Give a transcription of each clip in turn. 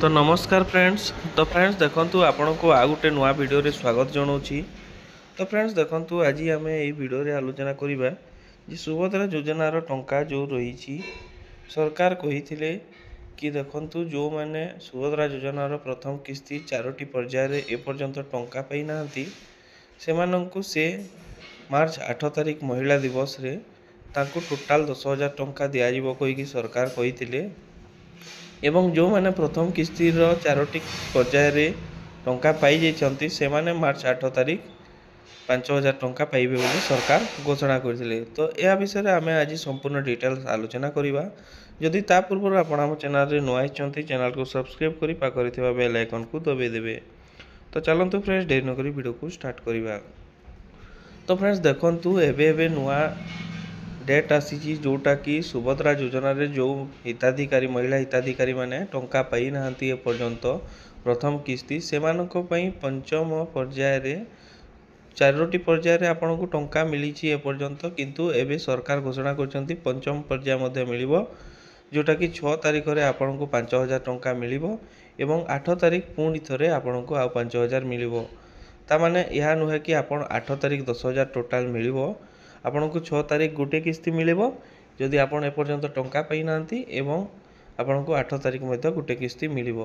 तो नमस्कार फ्रेंड्स। तो फ्रेंड्स देखंतु आपण को आ गोटे नुआ वीडियो रे स्वागत जनाऊँगी। तो फ्रेंड्स देखंतु आज आम ये वीडियो रे आलोचना करिबा जे सुभद्रा योजनार टंका जो रही सरकार कही कि देखंतु जो माने सुभद्रा योजनार प्रथम किस्ती 4टी पर्याय एपर्यंत टंका पाई नांती सेमानंकु से मार्च 8 तारिख महिला दिवस रे तांको टोटाल 10,000 टंका दिया जिवो कही सरकार कही एवं जो मैंने प्रथम किस्तिर 4टी पर्याय टंका पाई जाइछंती से माने मार्च 8 तारिख 5,000 टंका पाइबे बोली सरकार घोषणा करथिले। तो यह विषय में आम आज संपूर्ण डिटेल्स आलोचना करिबा। जदि ता पूर्व आपण आम चैनल रे नुआ आइछंती चैनल को सब्सक्राइब करी पाखरे थिबा बेल आइकन को दबाई देबे। तो चलंतु फ्रेंड्स देरी न करी वीडियो को स्टार्ट करिबा। तो फ्रेंड्स देखंतु एबे नुआ डेट आसी जोटा कि सुभद्रा योजना रे जो हिताधिकारी महिला हिताधिकारी माने टंका पाई नांती एपर्यंत प्रथम किस्ती सेमानको पई पंचम पर्याय रे 4टी पर्याय आपन को टंका मिली एपर्यंत किंतु एबे सरकार घोषणा करछंती पंचम पर्याय मध्ये मिलिबो जोटा कि 6 तारिख रे आपन को 5,000 टंका मिलिबो एवं 8 तारिख पुणी थरे आपन को आ 5,000 मिलिबो। ता माने यह नुहे कि आपन 8 तारिख 10,000 टोटाल मिलिबो आपन को 6 तारिख गोटे किस्ती मिलिबो जदि आपन एपर्यंत टंका पाई नांती एवं आपन को 8 तारिख मध्ये गोटे किस्ती मिलिबो।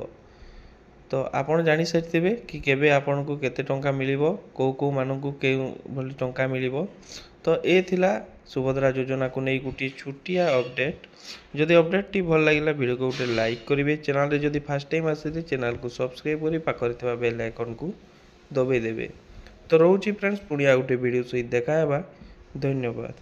तो आपन जानि सारिथिबे कि केबे आपन को केते टंका मिलिबो को माननकु के भली टंका मिलिबो। तो ए थिला सुभद्रा योजना को नै गुटी छुटिया अपडेट। जदि अपडेट टी भल लागिला वीडियो को गोटे लाइक करिवे, चैनल रे जदि फर्स्ट टाइम आसीते चैनल को सब्सक्राइब करी पाखरे थिबा बेल आइकन को दबाई देबे। तो रहउची फ्रेंड्स पुणी आ गोटे वीडियो सहित देखा हेबा। धन्यवाद।